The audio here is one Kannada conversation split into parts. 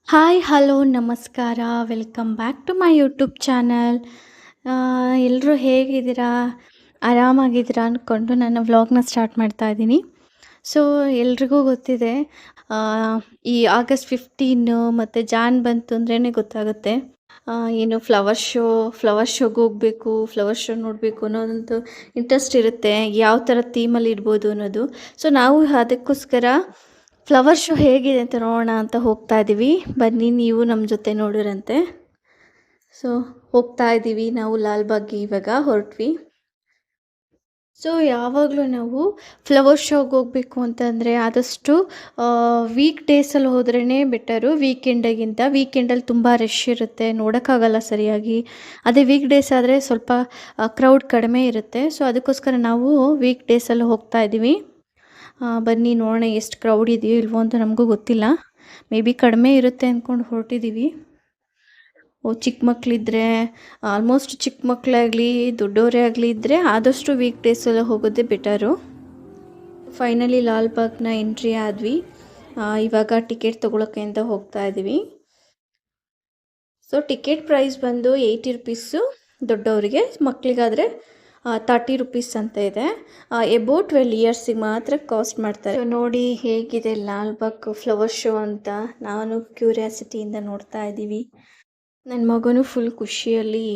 ಹಾಯ್ ಹಲೋ ನಮಸ್ಕಾರ welcome back to my YouTube channel. ಎಲ್ಲರೂ ಹೇಗಿದ್ದೀರಾ? ಆರಾಮಾಗಿದ್ದೀರಾ ಅಂದ್ಕೊಂಡು ನನ್ನ ವ್ಲಾಗ್ನ ಸ್ಟಾರ್ಟ್ ಮಾಡ್ತಾ ಇದ್ದೀನಿ. ಸೊ ಎಲ್ರಿಗೂ ಗೊತ್ತಿದೆ, ಆ, ಈ ಆಗಸ್ಟ್ 15 ಮತ್ತು ಜಾನ್ ಬಂತು ಅಂದ್ರೇ ಗೊತ್ತಾಗುತ್ತೆ. ಏನು ಫ್ಲವರ್ ಶೋಗೆ ಹೋಗಬೇಕು, ಫ್ಲವರ್ ಶೋ ನೋಡಬೇಕು ಅನ್ನೋದೊಂದು ಇಂಟ್ರೆಸ್ಟ್ ಇರುತ್ತೆ, ಯಾವ ಥರ ಥೀಮಲ್ಲಿ ಇರ್ಬೋದು ಅನ್ನೋದು. ಸೊ ನಾವು ಅದಕ್ಕೋಸ್ಕರ ಫ್ಲವರ್ ಶೋ ಹೇಗಿದೆ ಅಂತ ನೋಡೋಣ ಅಂತ ಹೋಗ್ತಾ ಇದ್ದೀವಿ. ಬನ್ನಿ ನೀವು ನಮ್ಮ ಜೊತೆ ನೋಡಿರಂತೆ. ಸೊ ಹೋಗ್ತಾ ಇದ್ದೀವಿ ನಾವು ಲಾಲ್ಬಾಗ್ಗೆ, ಇವಾಗ ಹೊರಟ್ವಿ. ಸೊ ಯಾವಾಗಲೂ ನಾವು ಫ್ಲವರ್ ಶೋಗೆ ಹೋಗಬೇಕು ಅಂತಂದರೆ ಆದಷ್ಟು ವೀಕ್ ಡೇಸಲ್ಲಿ ಹೋದ್ರೇ ಬೆಟರು, ವೀಕೆಂಡಲ್ಲಿ ತುಂಬ ರಶ್ ಇರುತ್ತೆ, ನೋಡೋಕ್ಕಾಗಲ್ಲ ಸರಿಯಾಗಿ. ಅದೇ ವೀಕ್ ಡೇಸ್ ಆದರೆ ಸ್ವಲ್ಪ ಕ್ರೌಡ್ ಕಡಿಮೆ ಇರುತ್ತೆ. ಸೊ ಅದಕ್ಕೋಸ್ಕರ ನಾವು ವೀಕ್ ಡೇಸಲ್ಲಿ ಹೋಗ್ತಾ ಇದ್ದೀವಿ. ಬನ್ನಿ ನೋಡೋಣ ಎಷ್ಟು ಕ್ರೌಡ್ ಇದೆಯೋ ಇಲ್ವೋ ಅಂತ ನಮಗೂ ಗೊತ್ತಿಲ್ಲ. ಮೇ ಬಿ ಕಡಿಮೆ ಇರುತ್ತೆ ಅಂದ್ಕೊಂಡು ಹೊರಟಿದ್ದೀವಿ. ಚಿಕ್ಕ ಮಕ್ಕಳಿದ್ರೆ, ಆಲ್ಮೋಸ್ಟ್ ಚಿಕ್ಕ ಮಕ್ಕಳಾಗಲಿ ದೊಡ್ಡವರೇ ಆಗಲಿ ಇದ್ದರೆ ಆದಷ್ಟು ವೀಕ್ ಡೇಸಲ್ಲಿ ಹೋಗೋದೇ ಬೆಟರು. ಫೈನಲಿ ಲಾಲ್ಬಾಗ್ನ ಎಂಟ್ರಿ ಆದ್ವಿ. ಇವಾಗ ಟಿಕೆಟ್ ತೊಗೊಳಕ್ಕೆ ಅಂತ ಹೋಗ್ತಾ ಇದ್ದೀವಿ. ಸೊ ಟಿಕೆಟ್ ಪ್ರೈಸ್ ಬಂದು 80 ರುಪೀಸು ದೊಡ್ಡವರಿಗೆ, ಮಕ್ಕಳಿಗಾದರೆ 30 ರುಪೀಸ್ ಅಂತ ಇದೆ. ಎಬೌ 12 ಇಯರ್ಸಿಗೆ ಮಾತ್ರ ಕಾಸ್ಟ್ ಮಾಡ್ತಾರೆ. ನೋಡಿ ಹೇಗಿದೆ ಲಾಲ್ಬಾಗ್ ಫ್ಲವರ್ ಶೋ ಅಂತ ನಾನು ಕ್ಯೂರಿಯಾಸಿಟಿಯಿಂದ ನೋಡ್ತಾ ಇದ್ದೀವಿ. ನನ್ನ ಮಗನೂ ಫುಲ್ ಖುಷಿಯಲ್ಲಿ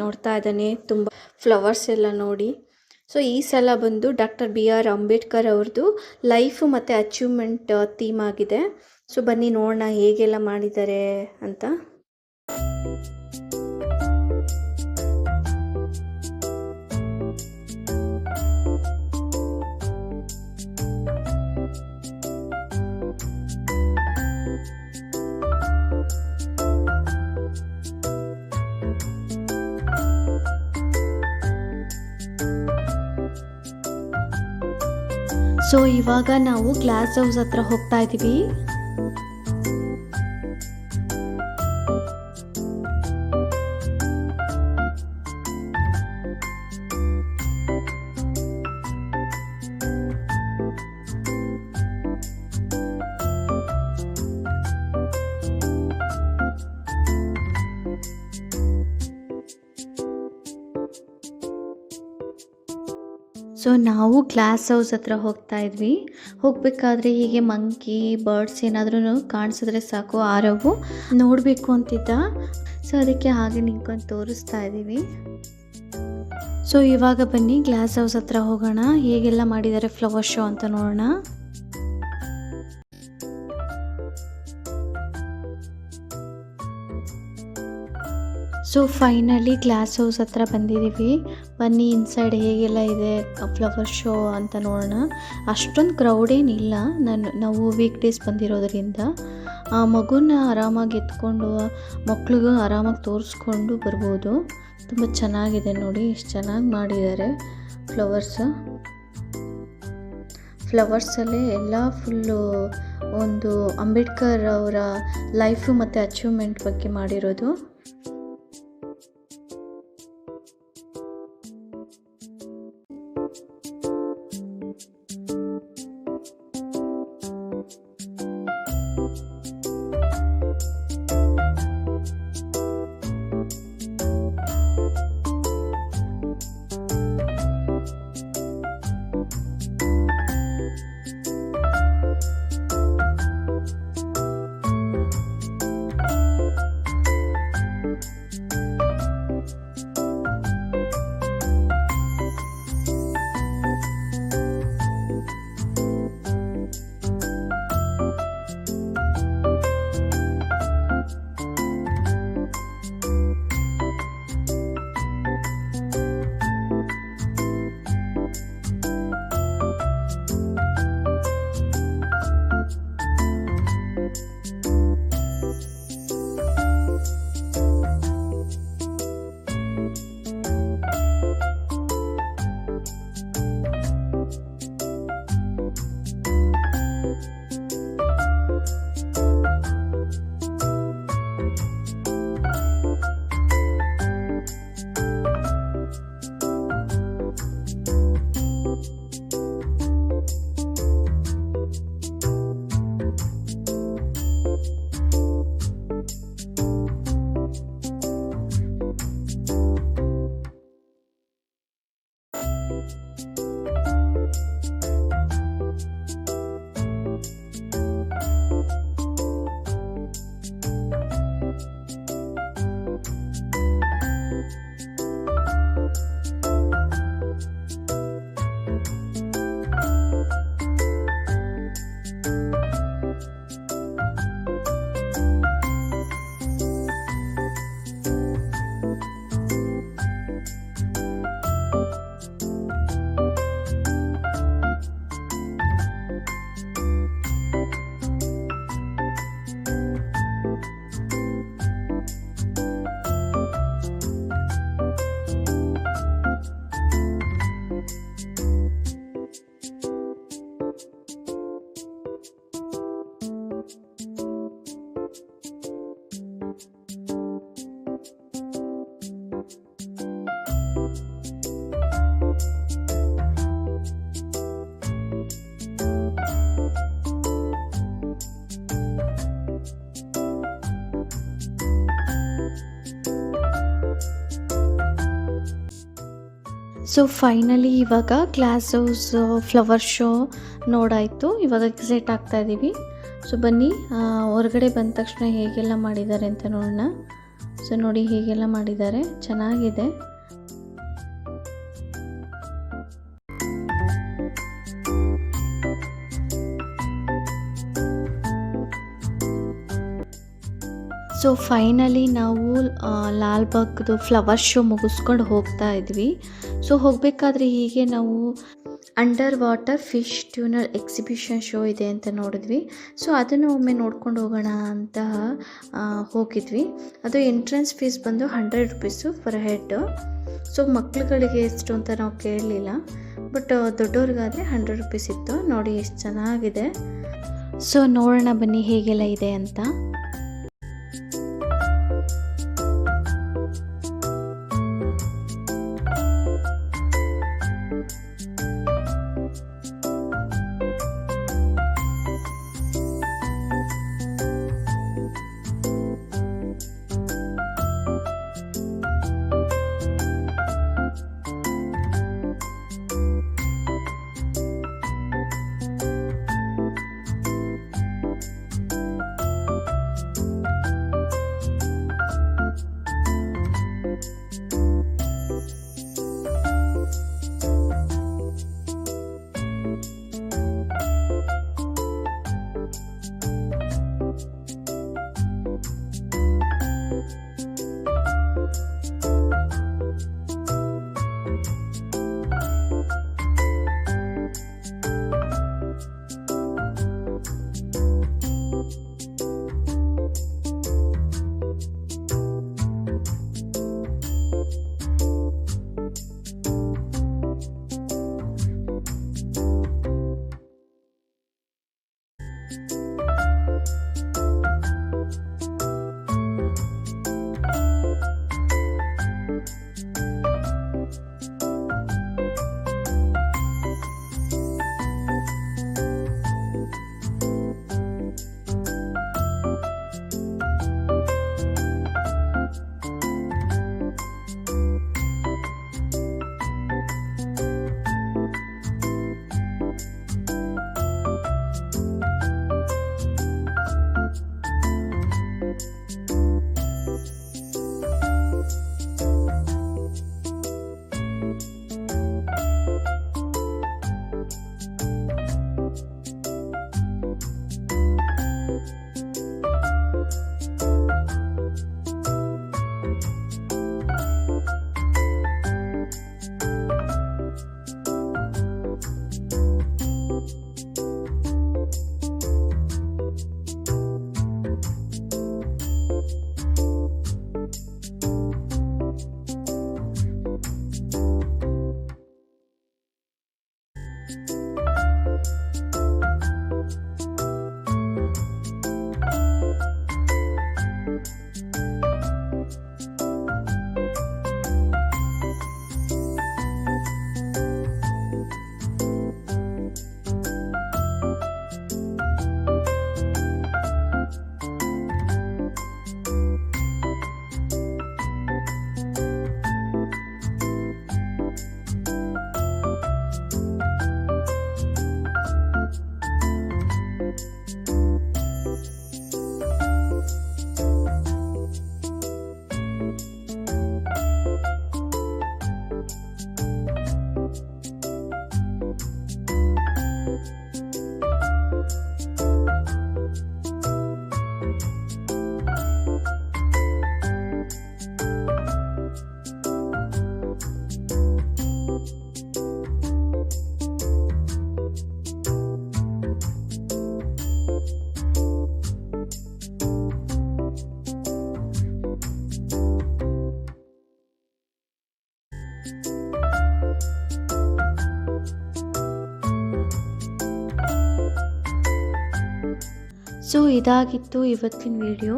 ನೋಡ್ತಾ ಇದ್ದಾನೆ, ತುಂಬ ಫ್ಲವರ್ಸ್ ಎಲ್ಲ ನೋಡಿ. ಸೊ ಈ ಸಲ ಬಂದು ಡಾಕ್ಟರ್ BR ಅಂಬೇಡ್ಕರ್ ಅವ್ರದ್ದು ಲೈಫು ಮತ್ತು ಅಚೀವ್ಮೆಂಟ್ ಥೀಮ್ ಆಗಿದೆ. ಸೊ ಬನ್ನಿ ನೋಡೋಣ ಹೇಗೆಲ್ಲ ಮಾಡಿದ್ದಾರೆ ಅಂತ. ಸೊ ಇವಾಗ ನಾವು ಗ್ಲಾಸ್ ಹೌಸ್ ಹತ್ರ ಹೋಗ್ತಾ ಇದ್ದೀವಿ. ಸೊ ನಾವು ಗ್ಲಾಸ್ ಹೌಸ್ ಹತ್ರ ಹೋಗ್ತಾ ಇದ್ವಿ. ಹೋಗಬೇಕಾದ್ರೆ ಹೀಗೆ ಮಂಕಿ ಬರ್ಡ್ಸ್ ಏನಾದ್ರೂ ಕಾಣಿಸಿದ್ರೆ ಸಾಕು ಆರವು ನೋಡಬೇಕು ಅಂತಿದ್ದ. ಸೊ ಅದಕ್ಕೆ ಹಾಗೆ ನಿಂತ್ಕೊಂಡು ತೋರಿಸ್ತಾ ಇದ್ದೀವಿ. ಸೊ ಇವಾಗ ಬನ್ನಿ ಗ್ಲಾಸ್ ಹೌಸ್ ಹತ್ರ ಹೋಗೋಣ, ಹೇಗೆಲ್ಲ ಮಾಡಿದ್ದಾರೆ ಫ್ಲವರ್ ಶೋ ಅಂತ ನೋಡೋಣ. ಸೊ ಫೈನಲಿ ಗ್ಲಾಸ್ ಹೌಸ್ ಹತ್ರ ಬಂದಿದ್ದೀವಿ. ಬನ್ನಿ ಇನ್ಸೈಡ್ ಹೇಗೆಲ್ಲ ಇದೆ ಫ್ಲವರ್ ಶೋ ಅಂತ ನೋಡೋಣ. ಅಷ್ಟೊಂದು ಕ್ರೌಡ್ ಏನಿಲ್ಲ, ನಾವು ವೀಕ್ ಡೇಸ್ ಬಂದಿರೋದ್ರಿಂದ ಆ ಮಗುನ ಆರಾಮಾಗಿ ಎತ್ಕೊಂಡು ಮಕ್ಳಿಗೂ ಆರಾಮಾಗಿ ತೋರಿಸ್ಕೊಂಡು ಬರ್ಬೋದು. ತುಂಬ ಚೆನ್ನಾಗಿದೆ ನೋಡಿ, ಎಷ್ಟು ಚೆನ್ನಾಗಿ ಮಾಡಿದ್ದಾರೆ ಫ್ಲವರ್ಸಲ್ಲೇ ಎಲ್ಲ ಫುಲ್ಲು ಒಂದು ಅಂಬೇಡ್ಕರ್ ಅವರ ಲೈಫು ಮತ್ತು ಅಚೀವ್ಮೆಂಟ್ ಬಗ್ಗೆ ಮಾಡಿರೋದು. ಸೊ ಫೈನಲಿ ಇವಾಗ ಗ್ಲಾಸ್ ಹೌಸ್ ಫ್ಲವರ್ ಶೋ ನೋಡಾಯಿತು. ಇವಾಗ ಎಕ್ಸೈಟ್ ಆಗ್ತಾ ಇದ್ದೀವಿ. ಸೊ ಬನ್ನಿ ಹೊರಗಡೆ ಬಂದ ತಕ್ಷಣ ಹೇಗೆಲ್ಲ ಮಾಡಿದ್ದಾರೆ ಅಂತ ನೋಡೋಣ. ಸೊ ನೋಡಿ ಹೇಗೆಲ್ಲ ಮಾಡಿದ್ದಾರೆ, ಚೆನ್ನಾಗಿದೆ. ಸೊ ಫೈನಲಿ ನಾವು ಲಾಲ್ಬಾಗ್ದು ಫ್ಲವರ್ ಶೋ ಮುಗಿಸ್ಕೊಂಡು ಹೋಗ್ತಾ ಇದ್ವಿ. ಸೊ ಹೋಗಬೇಕಾದ್ರೆ ಹೀಗೆ ನಾವು under water fish tuner exhibition show ಇದೆ ಅಂತ ನೋಡಿದ್ವಿ. ಸೊ ಅದನ್ನು ಒಮ್ಮೆ ನೋಡ್ಕೊಂಡು ಹೋಗೋಣ ಅಂತ ಹೋಗಿದ್ವಿ. ಅದು ಎಂಟ್ರೆನ್ಸ್ ಫೀಸ್ ಬಂದು 100 ರೂಪೀಸು ಪರ್ ಹೆಡ್. ಸೊ ಮಕ್ಳುಗಳಿಗೆ ಎಷ್ಟು ಅಂತ ನಾವು ಕೇಳಲಿಲ್ಲ, ಬಟ್ ದೊಡ್ಡವ್ರಿಗಾದರೆ 100 ರೂಪೀಸ್ ಇತ್ತು. ನೋಡಿ ಎಷ್ಟು ಚೆನ್ನಾಗಿದೆ. ಸೊ ನೋಡೋಣ ಬನ್ನಿ ಹೇಗೆಲ್ಲ ಇದೆ ಅಂತ. ಸೊ ಇದಾಗಿತ್ತು ಇವತ್ತಿನ ವಿಡಿಯೋ.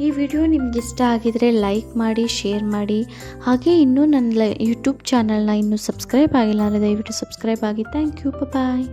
ಈ ವಿಡಿಯೋ ನಿಮ್ಗೆ ಇಷ್ಟ ಆಗಿದರೆ ಲೈಕ್ ಮಾಡಿ, ಶೇರ್ ಮಾಡಿ. ಹಾಗೆ ಇನ್ನೂ ನನ್ನ ಯೂಟ್ಯೂಬ್ ಚಾನಲ್ನ ಇನ್ನೂ ಸಬ್ಸ್ಕ್ರೈಬ್ ಆಗಿಲ್ಲ ಅಂದರೆ ದಯವಿಟ್ಟು ಸಬ್ಸ್ಕ್ರೈಬ್ ಆಗಿ. Thank you. ಬಾಯ್.